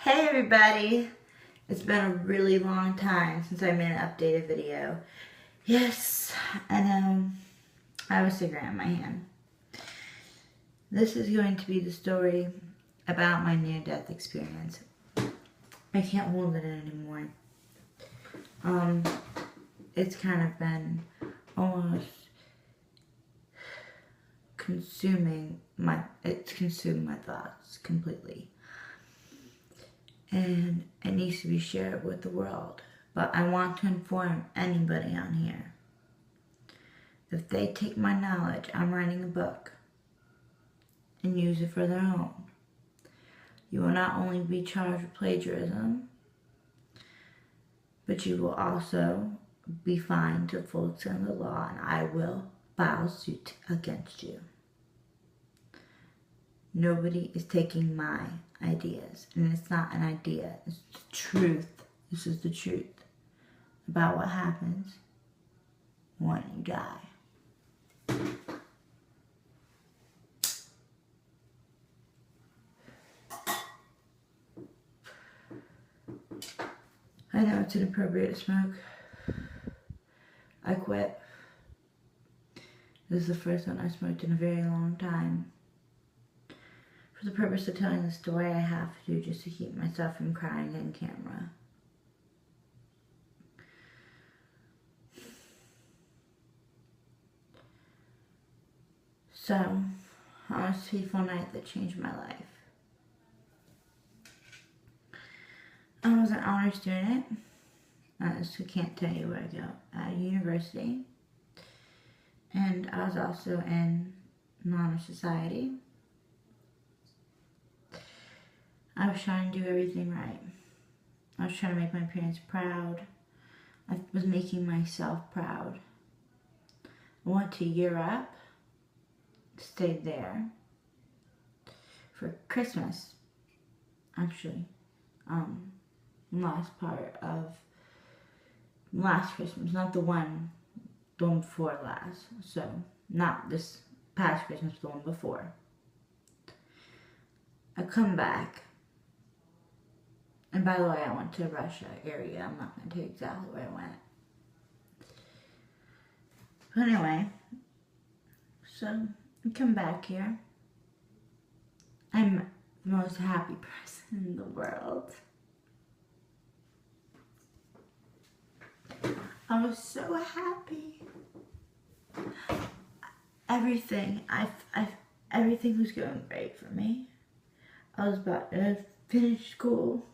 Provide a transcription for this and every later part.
Hey everybody! It's been a really long time since I made an updated video. Yes, I know. I have a cigarette in my hand. This is going to be the story about my near-death experience. I can't hold it in anymore. It's kind of been almost consumed my thoughts completely. And it needs to be shared with the world. But I want to inform anybody on here. If they take my knowledge, I'm writing a book, and use it for their own, you will not only be charged with plagiarism, but you will also be fined to the full extent of the law, and I will file suit against you. Nobody is taking my ideas, and it's not an idea, it's the truth. This is the truth about what happens when you die. I know it's inappropriate to smoke. I quit. This is the first one I smoked in a very long time. For the purpose of telling the story, I have to, just to keep myself from crying on camera. So, on a fateful night that changed my life. I was an honor student, so can't tell you where I go, at university. And I was also in an honor society. I was trying to do everything right. I was trying to make my parents proud. I was making myself proud. I went to Europe, stayed there for Christmas, actually. Last Christmas, not the one before last. So, not this past Christmas, the one before. I come back. And by the way, I went to Russia area. I'm not going to tell you exactly where I went. But anyway, so I come back here. I'm the most happy person in the world. I was so happy. Everything was going great for me. I was about to finish school.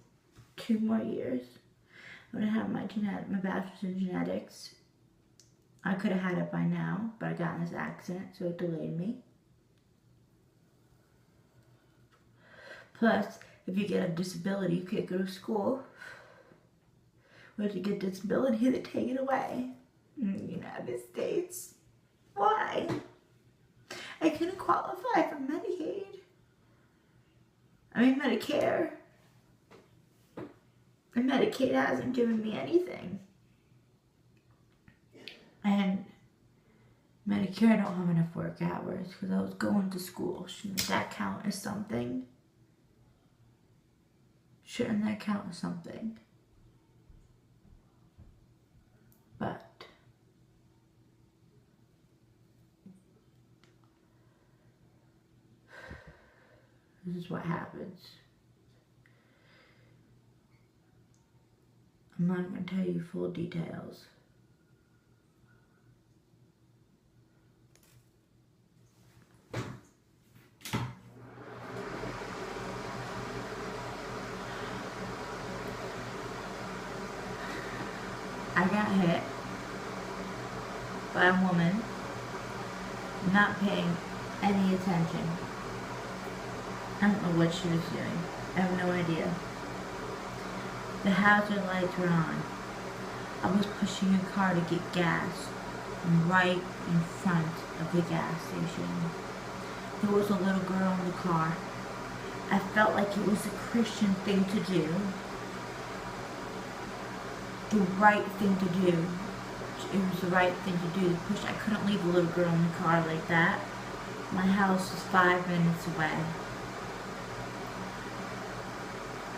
2 more years. I would have had my bachelor's in genetics. I could have had it by now, but I got in this accident, so it delayed me. Plus, if you get a disability, you can't go to school. Or if you get a disability, they take it away. In the United States. Why? I couldn't qualify for Medicaid. Medicare. And Medicaid hasn't given me anything. And Medicare, I don't have enough work hours because I was going to school. Shouldn't that count as something? Shouldn't that count as something? But this is what happens. I'm not going to tell you full details. I got hit by a woman not paying any attention. I don't know what she was doing. I have no idea. The hazard lights were on. I was pushing a car to get gas right in front of the gas station. There was a little girl in the car. I felt like it was a Christian thing to do. The right thing to do. It was the right thing to do to push. I couldn't leave a little girl in the car like that. My house was 5 minutes away.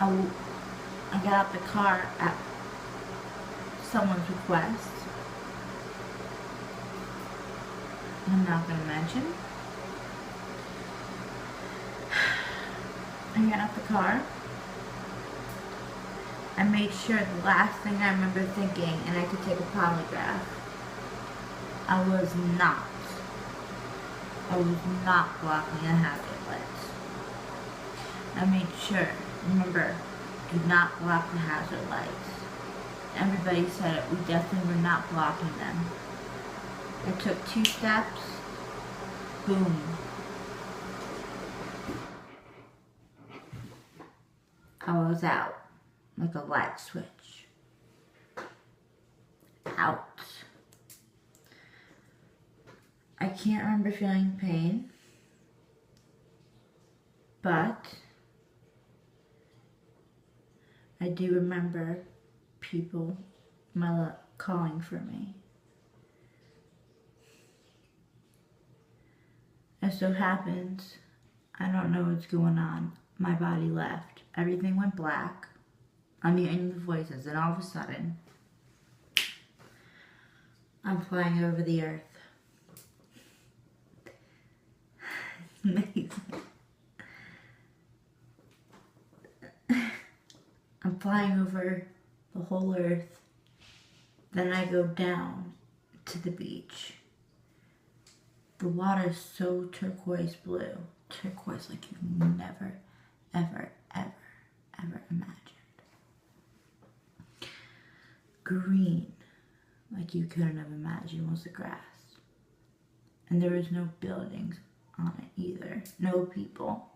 I got out the car at someone's request. I'm not going to mention. I got out the car. I made sure the last thing I remember thinking, and I could take a polygraph, I was not blocking the hazard lights. I made sure, remember, do not block the hazard lights. Everybody said it, we definitely were not blocking them. I took 2 steps, boom. I was out, like a light switch. Out. I can't remember feeling pain, but I do remember people calling for me. As so happens, I don't know what's going on. My body left. Everything went black. I'm hearing the voices, and all of a sudden, I'm flying over the earth. Amazing. I'm flying over the whole earth. Then I go down to the beach. The water is so turquoise blue. Turquoise like you've never, ever, ever, ever imagined. Green like you couldn't have imagined was the grass. And there was no buildings on it either. No people.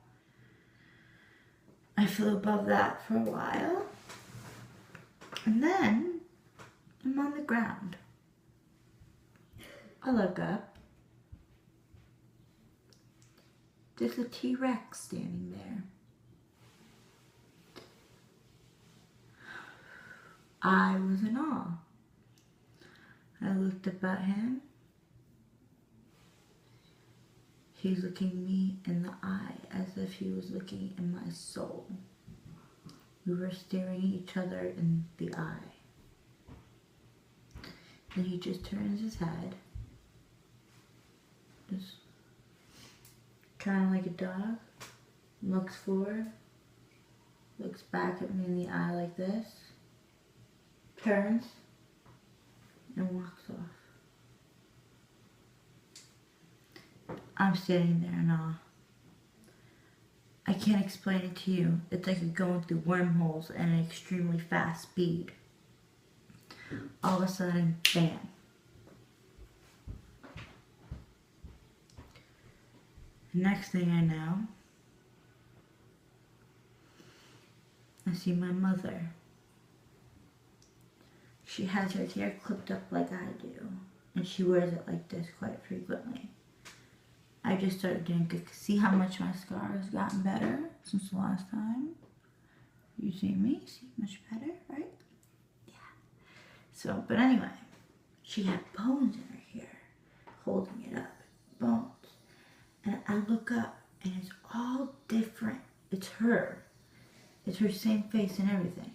I flew above that for a while. And then I'm on the ground. I look up. There's a T-Rex standing there. I was in awe. I looked up at him. He's looking me in the eye as if he was looking in my soul. We were staring each other in the eye. And he just turns his head. Just kind of like a dog. Looks forward. Looks back at me in the eye like this. Turns. And walks off. I'm standing there in awe. I can't explain it to you. It's like you're going through wormholes at an extremely fast speed. All of a sudden, bam. Next thing I know, I see my mother. She has her hair clipped up like I do, and she wears it like this quite frequently. I just started doing good. See how much my scar has gotten better since the last time you see me? See, much better, right? Yeah. So, but anyway, she had bones in her hair, holding it up, bones. And I look up, and it's all different. It's her. It's her same face and everything.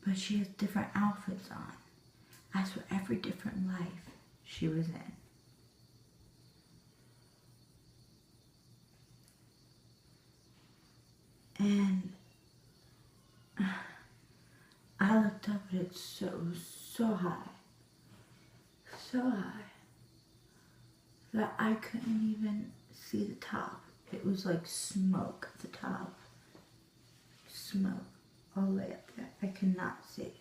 But she has different outfits on, as for every different life she was in. And I looked up at it so high, that I couldn't even see the top. It was like smoke at the top. Smoke all the way up there. I could not see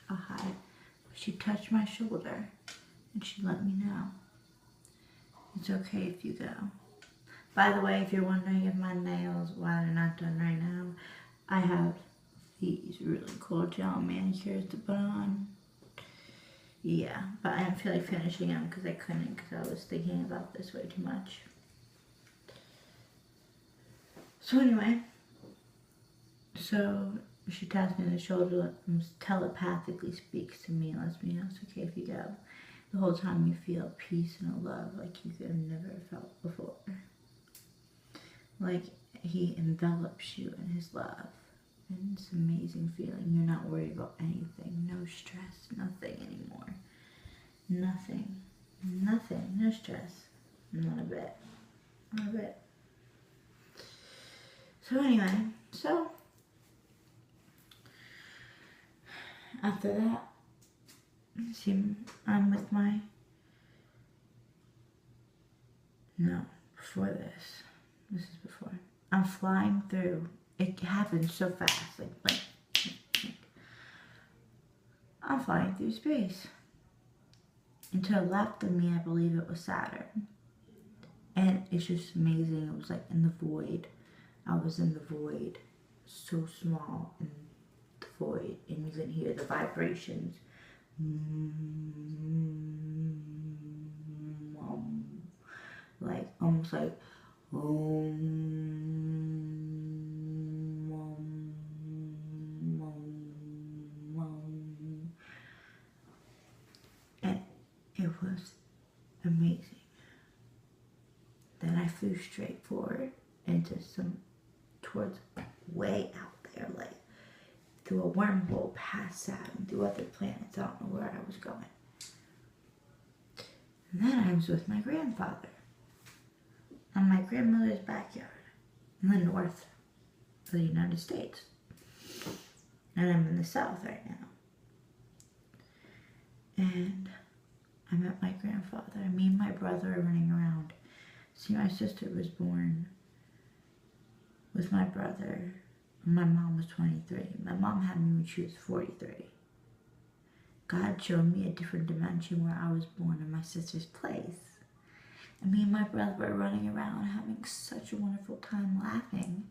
how high. But she touched my shoulder and she let me know. It's okay if you go. By the way, if you're wondering if my nails, why they're not done right now, I have these really cool gel manicures to put on. Yeah, but I don't feel like finishing them because I couldn't, because I was thinking about this way too much. So anyway, so she taps me on the shoulder and telepathically speaks to me and lets me know it's okay if you go. The whole time you feel peace and a love like you could have never felt before. Like, he envelops you in his love. And it's an amazing feeling. You're not worried about anything. No stress, nothing anymore. Nothing. Nothing. No stress. Not a bit. Not a bit. So anyway, after that, see, I'm with my, no, before this. This is before. I'm flying through. It happened so fast, like blink. I'm flying through space. And to the left of me, I believe it was Saturn. And it's just amazing. It was like in the void. I was in the void. So small in the void. And you can hear the vibrations. Like, almost like, and it was amazing. Then I flew straight forward into towards way out there, like through a wormhole past Saturn, through other planets. I don't know where I was going. And then I was with my grandfather in my grandmother's backyard in the north of the United States. And I'm in the south right now. And I met my grandfather. Me and my brother are running around. See, my sister was born with my brother. My mom was 23. My mom had me when she was 43. God showed me a different dimension where I was born in my sister's place. And me and my brother were running around having such a wonderful time laughing.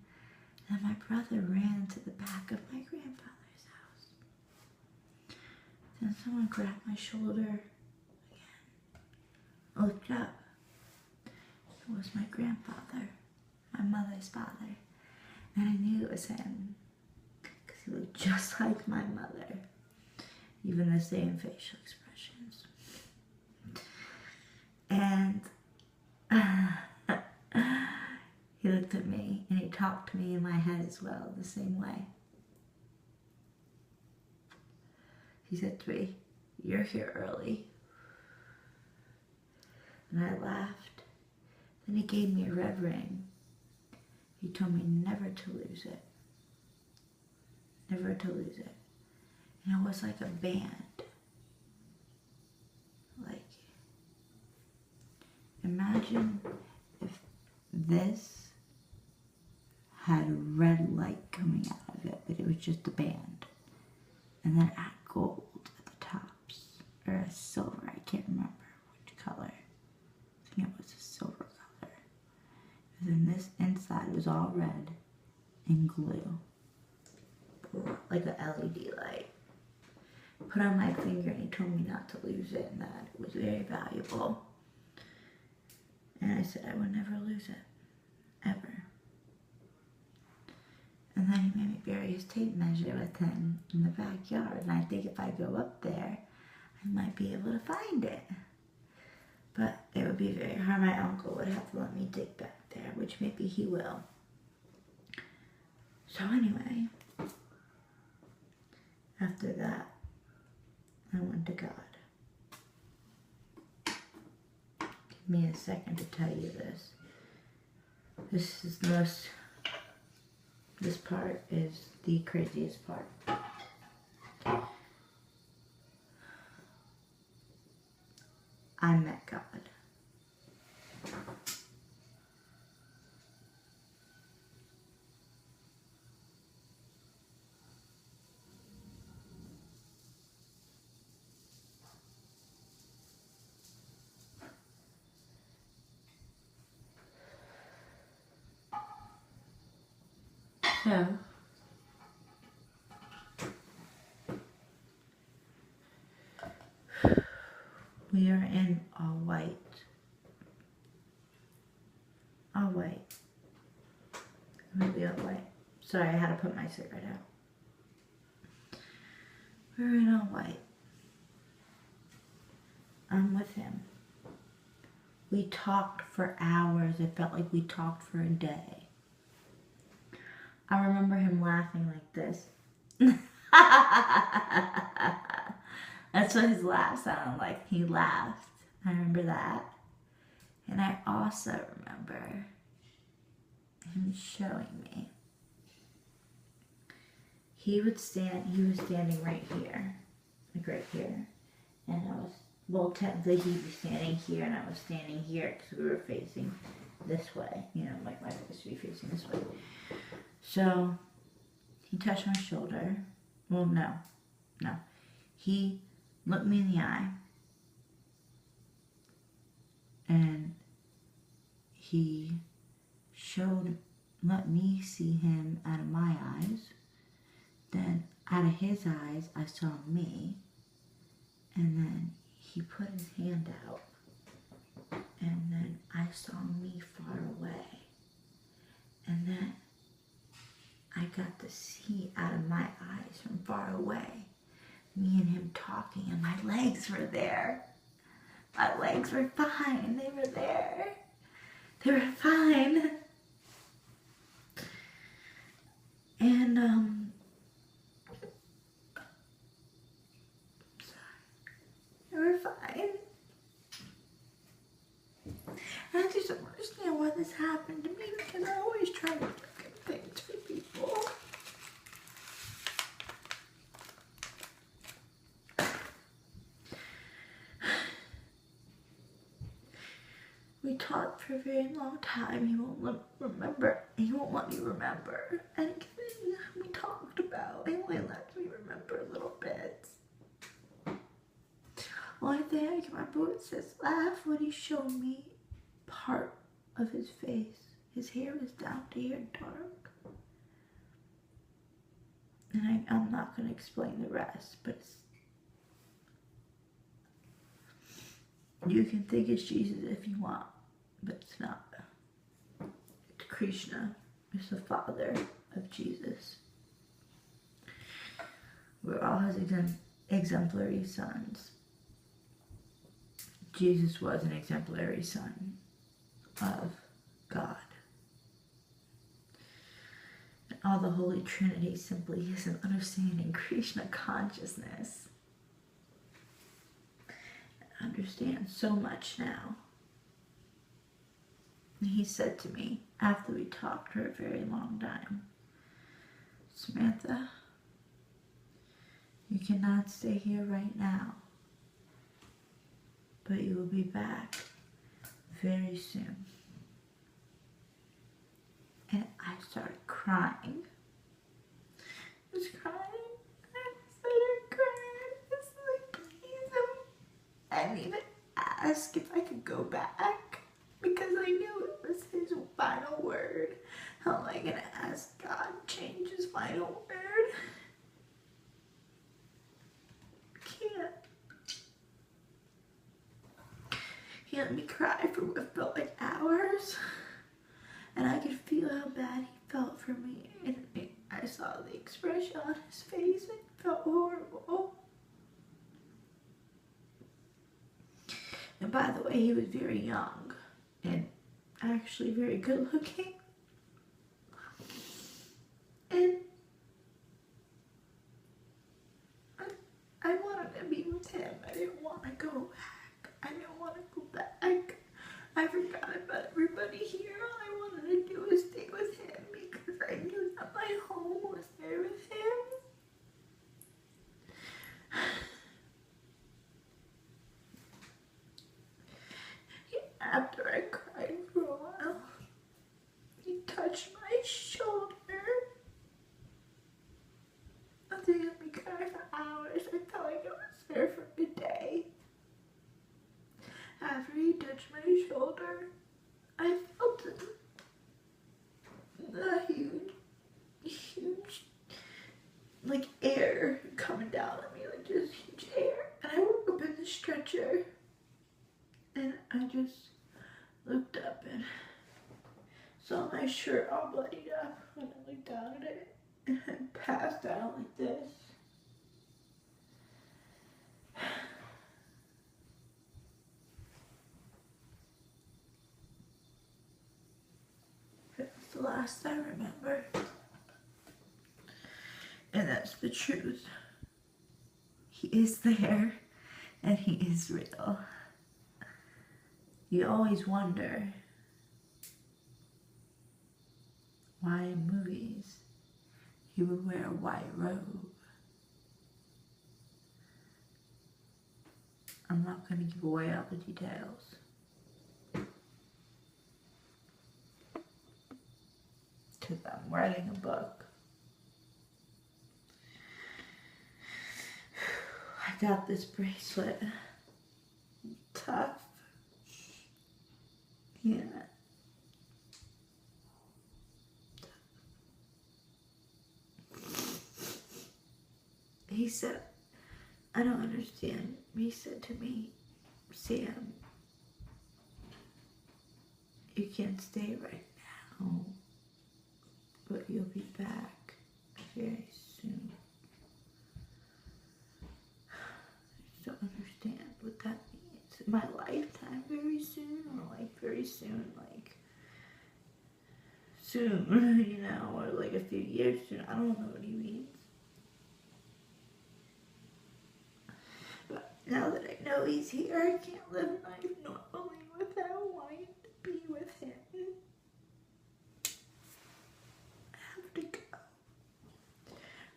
And my brother ran to the back of my grandfather's house. Then someone grabbed my shoulder again. I looked up. It was my grandfather, my mother's father. And I knew it was him, because he looked just like my mother. Even the same facial expressions. And he looked at me, and he talked to me in my head as well, the same way. He said to me, "You're here early." And I laughed. Then he gave me a red ring. He told me never to lose it. Never to lose it. And it was like a band. Like, imagine if this had a red light coming out of it, but it was just a band. And then it had gold at the tops. Or a silver, I can't remember which color. I think it was a silver color. And this inside was all red and glue. Like an LED light. Put on my finger, and he told me not to lose it and that it was very valuable. And I said I would never lose it. Ever. And then he made me bury his tape measure with him in the backyard. And I think if I go up there, I might be able to find it. But it would be very hard. My uncle would have to let me dig back there, which maybe he will. So anyway, after that, I went to God. Give me a second to tell you this. This part is the craziest part. I met God. So, we are in all white. All white. Maybe all white. Sorry, I had to put my cigarette out. We're in all white. I'm with him. We talked for hours. It felt like we talked for a day. I remember him laughing like this. That's what his laugh sounded like. He laughed. I remember that. And I also remember him showing me. He was standing right here. Like right here. And I was, well, technically he'd be standing here and I was standing here because we were facing this way. You know, like my face would be facing this way. So, he touched my shoulder. Well, no. He looked me in the eye. And he let me see him out of my eyes. Then out of his eyes, I saw me. And then he put his hand out. And then I saw me far away. And then I got to see out of my eyes from far away. Me and him talking, and my legs were there. My legs were fine. They were there. They were fine. And, they were fine. And I just don't understand why this happened to me, because I always try to do good things for people. We talked for a very long time. He won't let me remember anything we talked about. He only lets me remember little bits. Only thing I can remember was his laugh when he showed me part of his face. His hair was down to here dark. And I'm not going to explain the rest, but you can think it's Jesus if you want, but it's not. It's Krishna. It's the father of Jesus. We're all his exemplary sons. Jesus was an exemplary son of God. And all the Holy Trinity simply isn't understanding Krishna consciousness. I understand so much now. And he said to me, after we talked for a very long time, Samantha, you cannot stay here right now, but you will be back very soon. And I started crying. I was crying. I started crying. I was like, please, I didn't even ask if I could go back because I knew it was his final word. How am I going to ask God to change his final word? Can't. He let me cry for what felt like hours. And I could feel how bad he felt for me. And I saw the expression on his face and it felt horrible. And by the way, he was very young and actually very good looking. And I wanted to be with him. I didn't want to go back. I didn't want to go back. I forgot about everybody here. All I wanted to do was stay with him because I knew that my home was there with him. After I cried for a while, he touched my shoulder. I think he let me cry for hours. I felt like I was there for a day. After he touched my shoulder, I felt the huge, like air coming down on me, like just huge air. And I woke up in the stretcher, and I just looked up and saw my shirt all bloodied up. And I looked down at it and I passed out like this. That's the last I remember. And that's the truth. He is there, and he is real. You always wonder why in movies he would wear a white robe. I'm not going to give away all the details. Because I'm writing a book. I got this bracelet. Tough. Yeah. He said, I don't understand. He said to me, Sam, you can't stay right now, but you'll be back very soon. I don't understand what that means. In my lifetime, very soon, or like very soon, like soon, you know, or like a few years soon. I don't know what he means. But now that I know he's here, I can't live life normally without wanting to be with him. I have to go.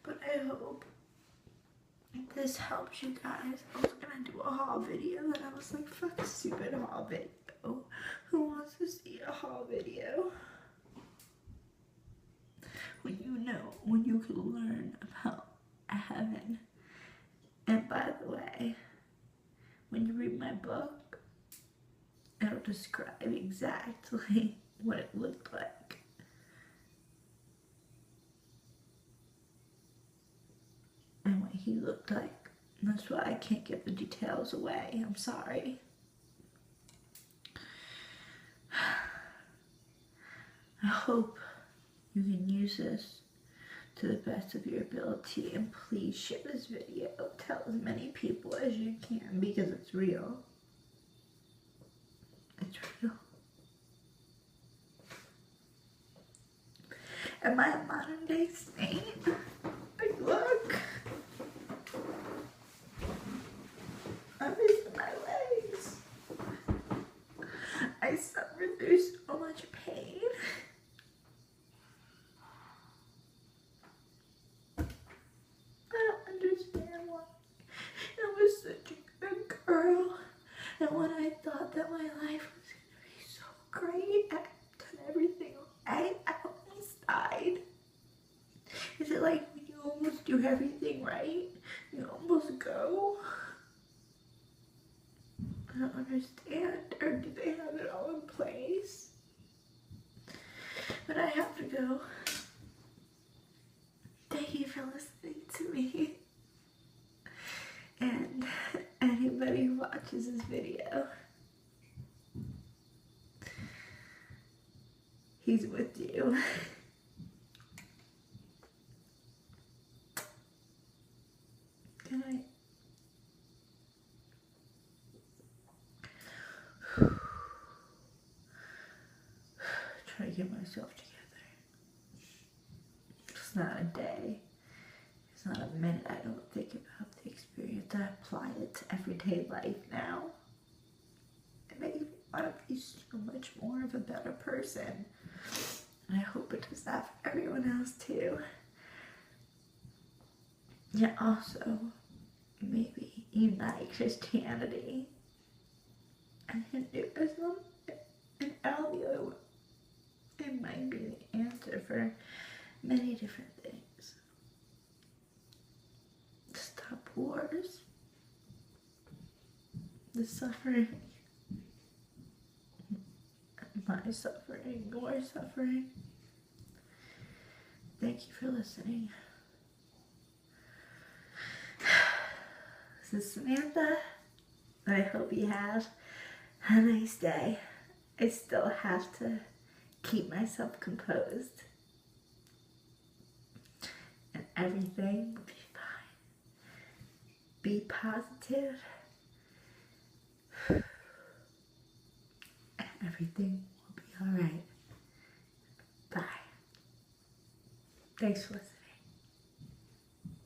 But I hope this helps you guys. I was gonna do a haul video, and I was like, fuck a stupid haul video. Who wants to see a haul video? When you know, when you can learn about heaven. And by the way, when you read my book, it'll describe exactly what it looked like. And what he looked like. That's why I can't give the details away. I'm sorry. I hope you can use this to the best of your ability, and please share this video. Tell as many people as you can, because it's real. It's real. Am I a modern day saint? Like, look. I'm missing my legs. I suffer through so much pain. I don't understand why. I was such a good girl. And when I thought that my life was going to be so great, I've done everything right, I almost died. Is it like when you almost do everything right, you almost go? I don't understand. Or do they have it all in place? But I have to go. Thank you for listening to me. And anybody who watches this video, he's with you. Good night. Try to get myself together. It's not a day. It's not a minute I don't think about the experience. I apply it to everyday life now. It makes me want to be so much more of a better person. And I hope it does that for everyone else too. Yeah, also, maybe unite Christianity and Hinduism and all the other ones. It might be the answer for many different things. Stop wars, the suffering, my suffering, your suffering. Thank you for listening. This is Samantha. I hope you have a nice day. I still have to keep myself composed. And everything will be fine. Be positive. And everything will be alright. Bye. Thanks for listening.